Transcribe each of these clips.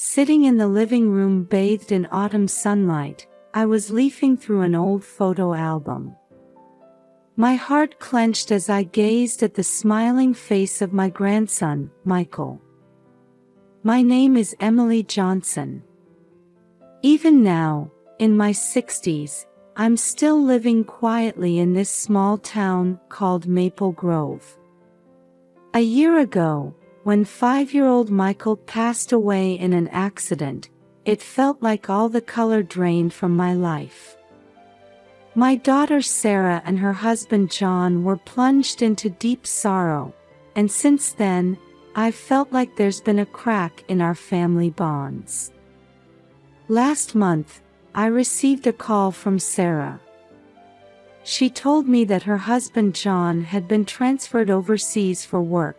Sitting in the living room bathed in autumn sunlight, I was leafing through an old photo album. My heart clenched as I gazed at the smiling face of my grandson, Michael. My name is Emily Johnson. Even now, in my 60s, I'm still living quietly in this small town called Maple Grove. A year ago, when 5-year-old Michael passed away in an accident, it felt like all the color drained from my life. My daughter Sarah and her husband John were plunged into deep sorrow, and since then, I've felt like there's been a crack in our family bonds. Last month, I received a call from Sarah. She told me that her husband John had been transferred overseas for work.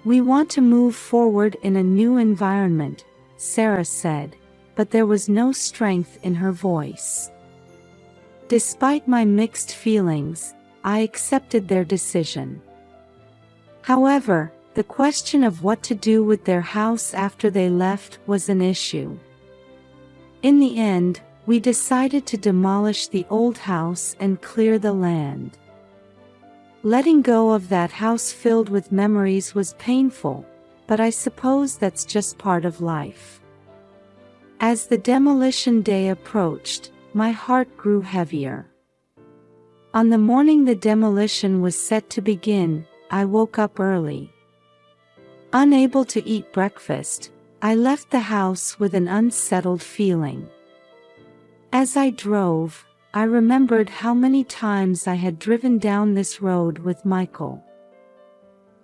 "We want to move forward in a new environment," Sarah said, but there was no strength in her voice. Despite my mixed feelings, I accepted their decision. However, the question of what to do with their house after they left was an issue. In the end, we decided to demolish the old house and clear the land. Letting go of that house filled with memories was painful, but I suppose that's just part of life. As the demolition day approached, my heart grew heavier. On the morning the demolition was set to begin, I woke up early. Unable to eat breakfast, I left the house with an unsettled feeling. As I drove, I remembered how many times I had driven down this road with Michael.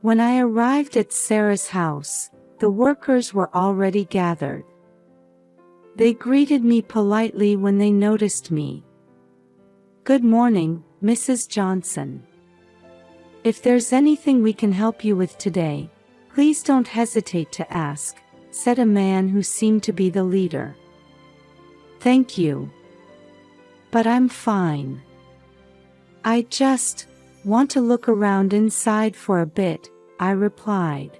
When I arrived at Sarah's house, the workers were already gathered. They greeted me politely when they noticed me. "Good morning, Mrs. Johnson. If there's anything we can help you with today, please don't hesitate to ask," said a man who seemed to be the leader. "Thank you. But I'm fine. I just want to look around inside for a bit," I replied.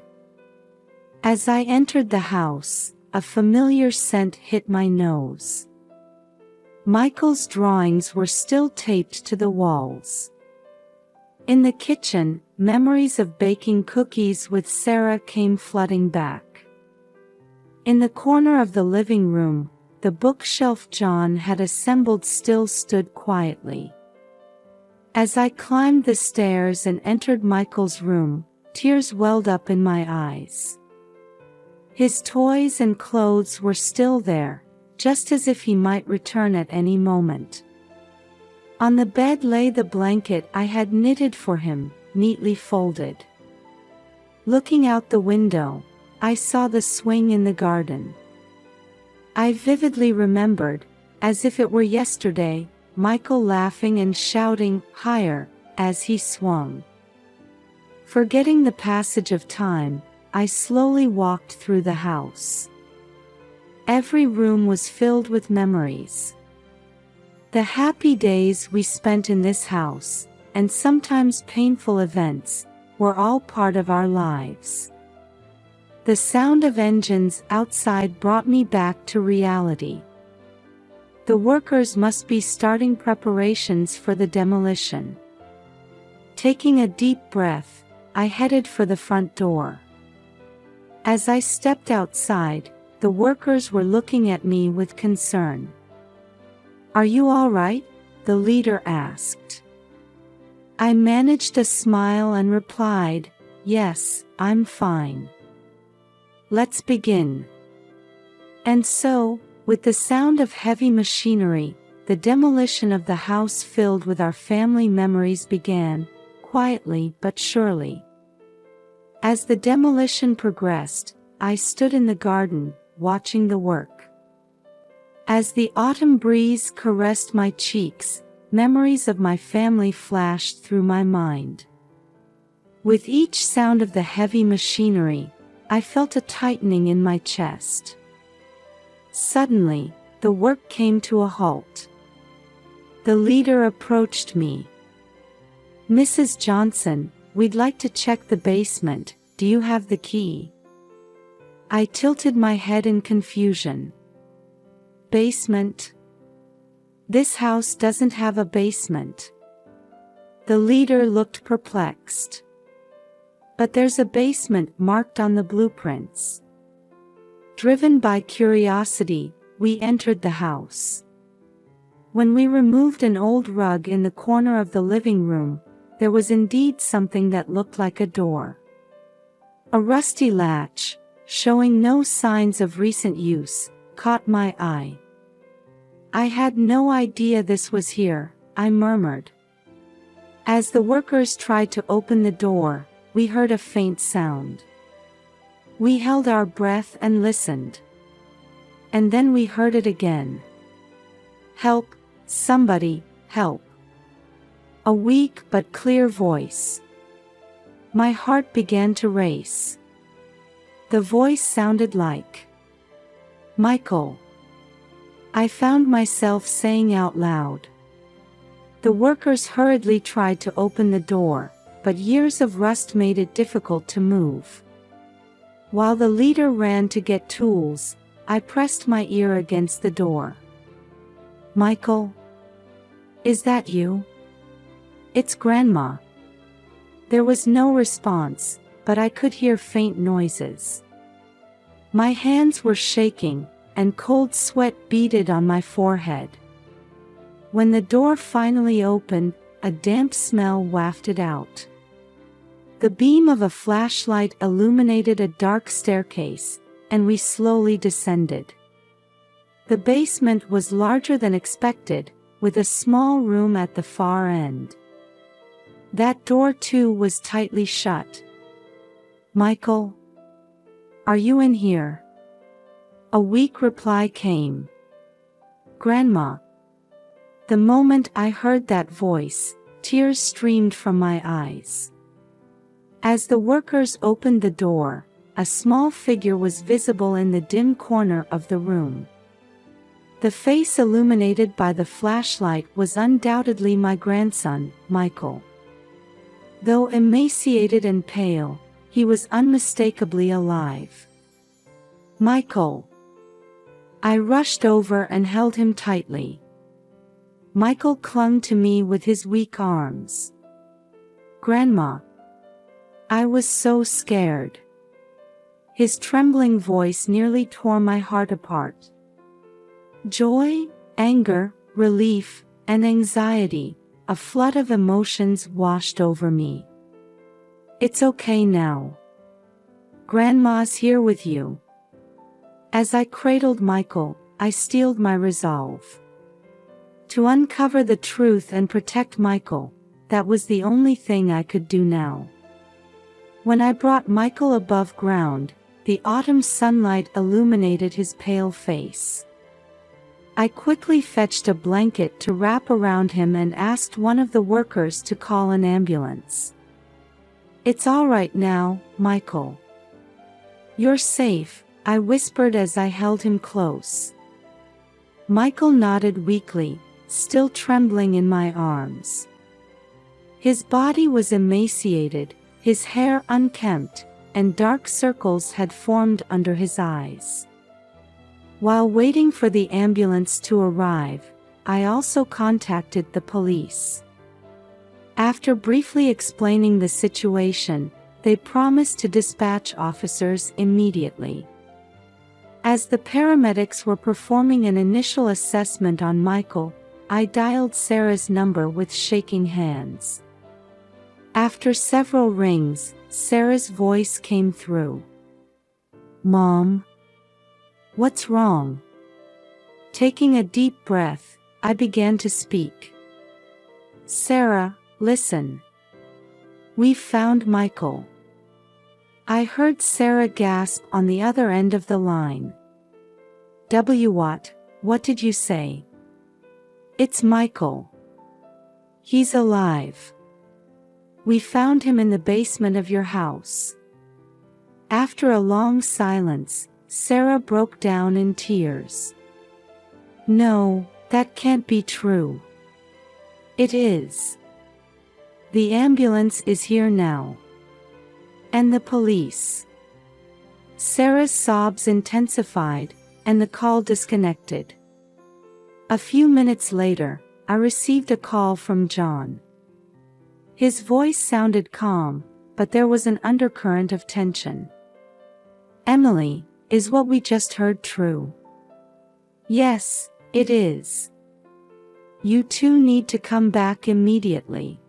As I entered the house, a familiar scent hit my nose. Michael's drawings were still taped to the walls. In the kitchen, memories of baking cookies with Sarah came flooding back. In the corner of the living room, the bookshelf John had assembled still stood quietly. As I climbed the stairs and entered Michael's room, tears welled up in my eyes. His toys and clothes were still there, just as if he might return at any moment. On the bed lay the blanket I had knitted for him, neatly folded. Looking out the window, I saw the swing in the garden. I vividly remembered, as if it were yesterday, Michael laughing and shouting, "Higher," as he swung. Forgetting the passage of time, I slowly walked through the house. Every room was filled with memories. The happy days we spent in this house, and sometimes painful events, were all part of our lives. The sound of engines outside brought me back to reality. The workers must be starting preparations for the demolition. Taking a deep breath, I headed for the front door. As I stepped outside, the workers were looking at me with concern. "Are you all right?" the leader asked. I managed a smile and replied, "Yes, I'm fine. Let's begin." And so, with the sound of heavy machinery, the demolition of the house filled with our family memories began, quietly but surely. As the demolition progressed, I stood in the garden, watching the work. As the autumn breeze caressed my cheeks, memories of my family flashed through my mind. With each sound of the heavy machinery, I felt a tightening in my chest. Suddenly, the work came to a halt. The leader approached me. "Mrs. Johnson, we'd like to check the basement. Do you have the key?" I tilted my head in confusion. Basement? This house doesn't have a basement. The leader looked perplexed. But there's a basement marked on the blueprints. Driven by curiosity, we entered the house. When we removed an old rug in the corner of the living room, there was indeed something that looked like a door. A rusty latch, showing no signs of recent use, caught my eye. I had no idea this was here, I murmured. As the workers tried to open the door, we heard a faint sound. We held our breath and listened. And then we heard it again. Help, somebody, help. A weak but clear voice. My heart began to race. The voice sounded like Michael. I found myself saying out loud. The workers hurriedly tried to open the door, but years of rust made it difficult to move. While the leader ran to get tools, I pressed my ear against the door. Michael? Is that you? It's Grandma. There was no response, but I could hear faint noises. My hands were shaking, and cold sweat beaded on my forehead. When the door finally opened, a damp smell wafted out. The beam of a flashlight illuminated a dark staircase, and we slowly descended. The basement was larger than expected, with a small room at the far end. That door too was tightly shut. Michael? Are you in here? A weak reply came. Grandma. The moment I heard that voice, tears streamed from my eyes. As the workers opened the door, a small figure was visible in the dim corner of the room. The face illuminated by the flashlight was undoubtedly my grandson, Michael. Though emaciated and pale, he was unmistakably alive. Michael! I rushed over and held him tightly. Michael clung to me with his weak arms. Grandma! I was so scared. His trembling voice nearly tore my heart apart. Joy, anger, relief, and anxiety, a flood of emotions washed over me. It's okay now. Grandma's here with you. As I cradled Michael, I steeled my resolve. To uncover the truth and protect Michael, that was the only thing I could do now. When I brought Michael above ground, the autumn sunlight illuminated his pale face. I quickly fetched a blanket to wrap around him and asked one of the workers to call an ambulance. It's all right now, Michael. You're safe, I whispered as I held him close. Michael nodded weakly, still trembling in my arms. His body was emaciated, his hair unkempt, and dark circles had formed under his eyes. While waiting for the ambulance to arrive, I also contacted the police. After briefly explaining the situation, they promised to dispatch officers immediately. As the paramedics were performing an initial assessment on Michael, I dialed Sarah's number with shaking hands. After several rings, Sarah's voice came through. Mom? What's wrong? Taking a deep breath, I began to speak. Sarah, listen. We found Michael. I heard Sarah gasp on the other end of the line. What did you say? It's Michael. He's alive. We found him in the basement of your house. After a long silence, Sarah broke down in tears. No, that can't be true. It is. The ambulance is here now. And the police. Sarah's sobs intensified, and the call disconnected. A few minutes later, I received a call from John. His voice sounded calm, but there was an undercurrent of tension. "Emily, is what we just heard true?" "Yes, it is. You two need to come back immediately."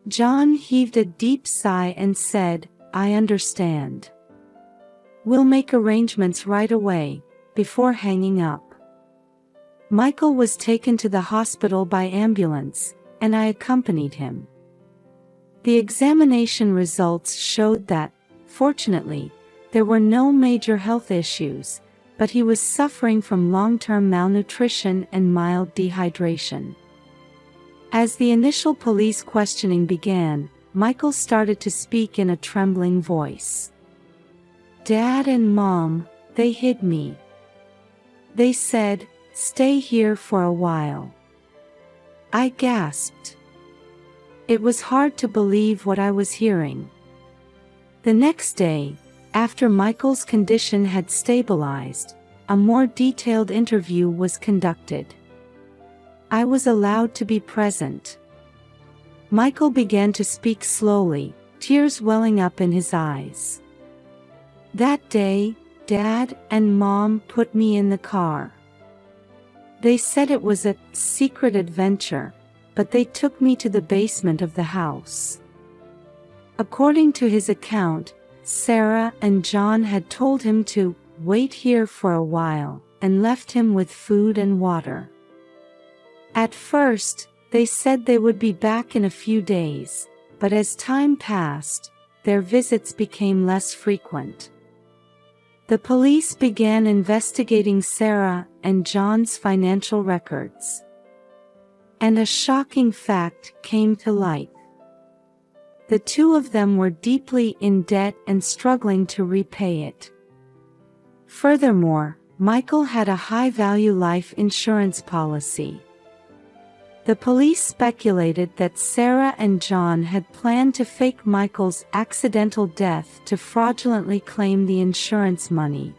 John heaved a deep sigh and said, "I understand. We'll make arrangements right away," before hanging up. Michael was taken to the hospital by ambulance, and I accompanied him. The examination results showed that, fortunately, there were no major health issues, but he was suffering from long-term malnutrition and mild dehydration. As the initial police questioning began, Michael started to speak in a trembling voice. "Dad and Mom, they hid me. They said, 'Stay here for a while.'" I gasped. It was hard to believe what I was hearing. The next day, after Michael's condition had stabilized, a more detailed interview was conducted. I was allowed to be present. Michael began to speak slowly, tears welling up in his eyes. "That day, Dad and Mom put me in the car. They said it was a secret adventure, but they took me to the basement of the house." According to his account, Sarah and John had told him to wait here for a while, and left him with food and water. At first, they said they would be back in a few days, but as time passed, their visits became less frequent. The police began investigating Sarah and John's financial records. And a shocking fact came to light. The two of them were deeply in debt and struggling to repay it. Furthermore, Michael had a high-value life insurance policy. The police speculated that Sarah and John had planned to fake Michael's accidental death to fraudulently claim the insurance money.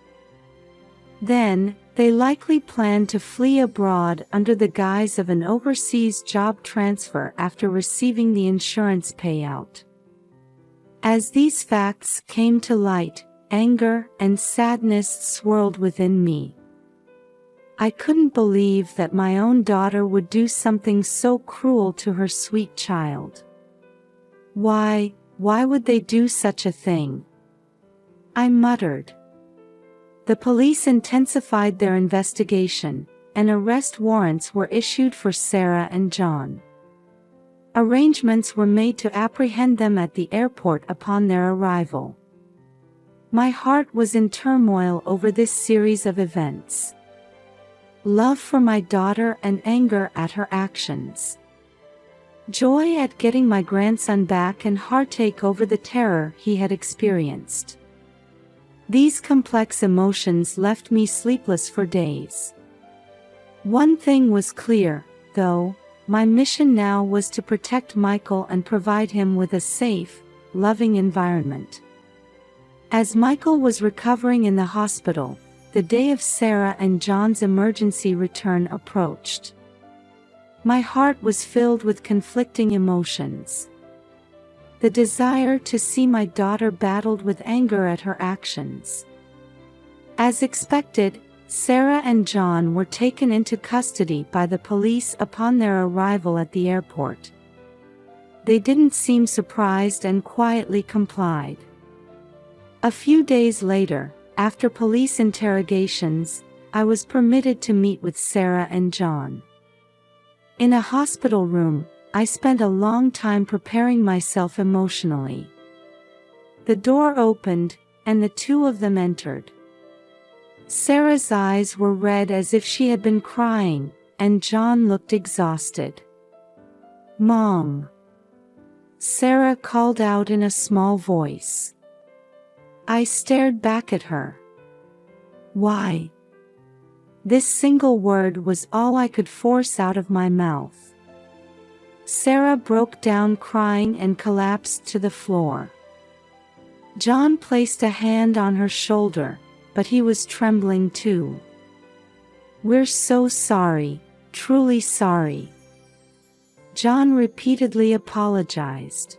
Then, they likely planned to flee abroad under the guise of an overseas job transfer after receiving the insurance payout. As these facts came to light, anger and sadness swirled within me. I couldn't believe that my own daughter would do something so cruel to her sweet child. Why would they do such a thing? I muttered. The police intensified their investigation, and arrest warrants were issued for Sarah and John. Arrangements were made to apprehend them at the airport upon their arrival. My heart was in turmoil over this series of events. Love for my daughter and anger at her actions. Joy at getting my grandson back and heartache over the terror he had experienced. These complex emotions left me sleepless for days. One thing was clear, though, my mission now was to protect Michael and provide him with a safe, loving environment. As Michael was recovering in the hospital, the day of Sarah and John's emergency return approached. My heart was filled with conflicting emotions. The desire to see my daughter battled with anger at her actions. As expected, Sarah and John were taken into custody by the police upon their arrival at the airport. They didn't seem surprised and quietly complied. A few days later, after police interrogations, I was permitted to meet with Sarah and John. In a hospital room, I spent a long time preparing myself emotionally. The door opened, and the two of them entered. Sarah's eyes were red as if she had been crying, and John looked exhausted. "Mom!" Sarah called out in a small voice. I stared back at her. Why? This single word was all I could force out of my mouth. Sarah broke down crying and collapsed to the floor. John placed a hand on her shoulder, but he was trembling too. "We're so sorry, truly sorry." John repeatedly apologized.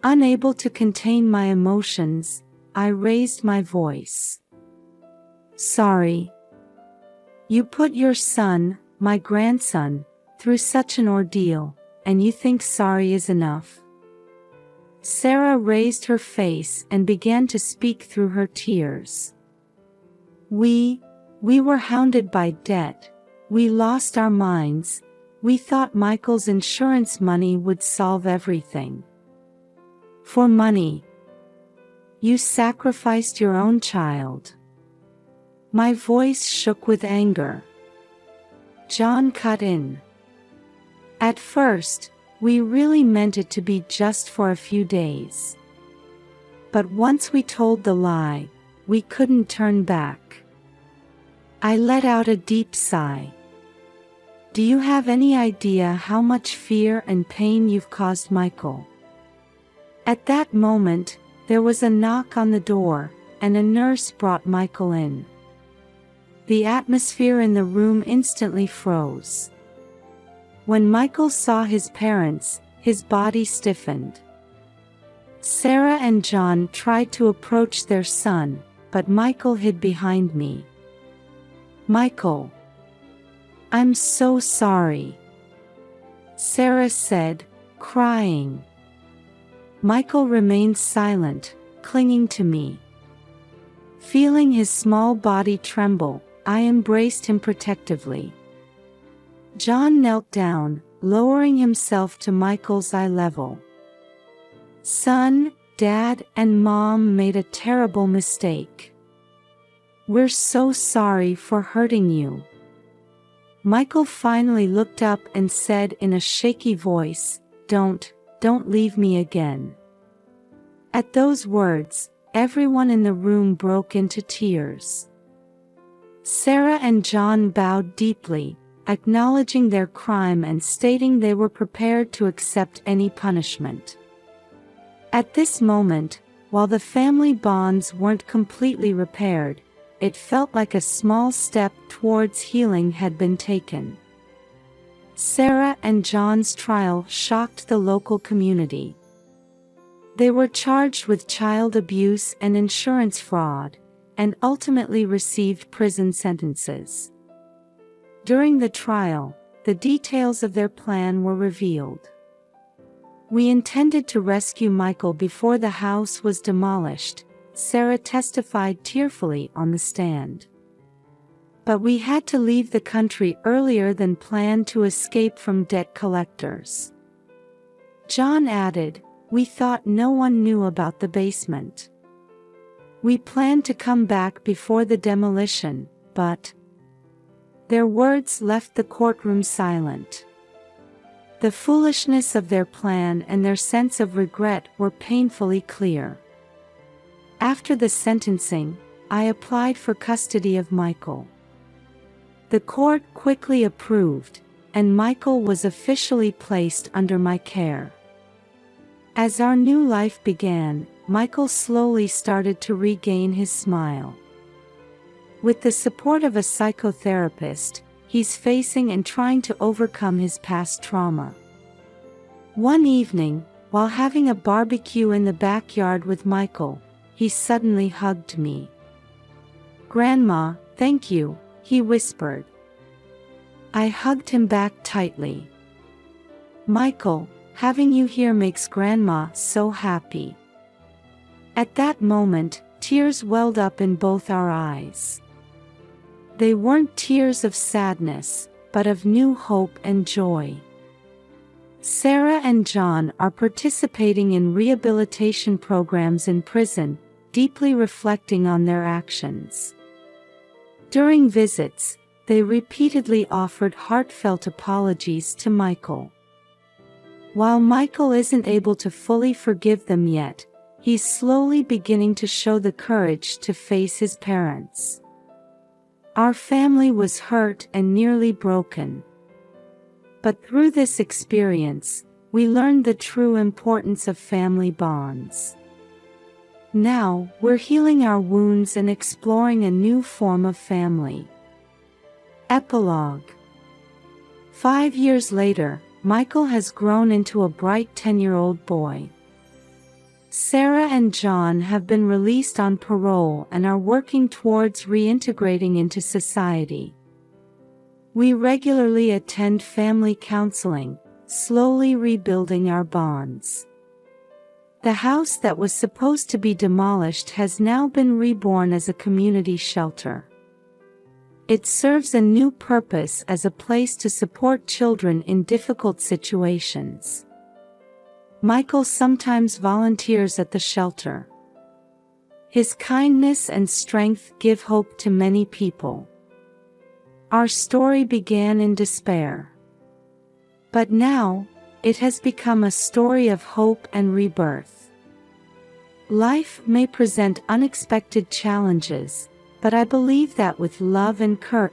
Unable to contain my emotions, I raised my voice. "Sorry. You put your son, my grandson, through such an ordeal, and you think sorry is enough?" Sarah raised her face and began to speak through her tears. We were hounded by debt. We lost our minds. We thought Michael's insurance money would solve everything. For money, you sacrificed your own child." My voice shook with anger. John cut in. "At first, we really meant it to be just for a few days. But once we told the lie, we couldn't turn back." I let out a deep sigh. "Do you have any idea how much fear and pain you've caused Michael?" At that moment, there was a knock on the door, and a nurse brought Michael in. The atmosphere in the room instantly froze. When Michael saw his parents, his body stiffened. Sarah and John tried to approach their son, but Michael hid behind me. "Michael, I'm so sorry," Sarah said, crying. Michael remained silent, clinging to me. Feeling his small body tremble, I embraced him protectively. John knelt down, lowering himself to Michael's eye level. "Son, Dad, and Mom made a terrible mistake. We're so sorry for hurting you." Michael finally looked up and said in a shaky voice, Don't leave me again." At those words, everyone in the room broke into tears. Sarah and John bowed deeply, acknowledging their crime and stating they were prepared to accept any punishment. At this moment, while the family bonds weren't completely repaired, it felt like a small step towards healing had been taken. Sarah and John's trial shocked the local community. They were charged with child abuse and insurance fraud, and ultimately received prison sentences. During the trial, the details of their plan were revealed. "We intended to rescue Michael before the house was demolished," Sarah testified tearfully on the stand. "But we had to leave the country earlier than planned to escape from debt collectors." John added, "We thought no one knew about the basement. We planned to come back before the demolition, but..." Their words left the courtroom silent. The foolishness of their plan and their sense of regret were painfully clear. After the sentencing, I applied for custody of Michael. The court quickly approved, and Michael was officially placed under my care. As our new life began, Michael slowly started to regain his smile. With the support of a psychotherapist, he's facing and trying to overcome his past trauma. One evening, while having a barbecue in the backyard with Michael, he suddenly hugged me. "Grandma, thank you," he whispered. I hugged him back tightly. "Michael, having you here makes Grandma so happy." At that moment, tears welled up in both our eyes. They weren't tears of sadness, but of new hope and joy. Sarah and John are participating in rehabilitation programs in prison, deeply reflecting on their actions. During visits, they repeatedly offered heartfelt apologies to Michael. While Michael isn't able to fully forgive them yet, he's slowly beginning to show the courage to face his parents. Our family was hurt and nearly broken. But through this experience, we learned the true importance of family bonds. Now, we're healing our wounds and exploring a new form of family. Epilogue. 5 years later, Michael has grown into a bright 10-year-old boy. Sarah and John have been released on parole and are working towards reintegrating into society. We regularly attend family counseling, slowly rebuilding our bonds. The house that was supposed to be demolished has now been reborn as a community shelter. It serves a new purpose as a place to support children in difficult situations. Michael sometimes volunteers at the shelter. His kindness and strength give hope to many people. Our story began in despair. But now, it has become a story of hope and rebirth. Life may present unexpected challenges, but I believe that with love and courage,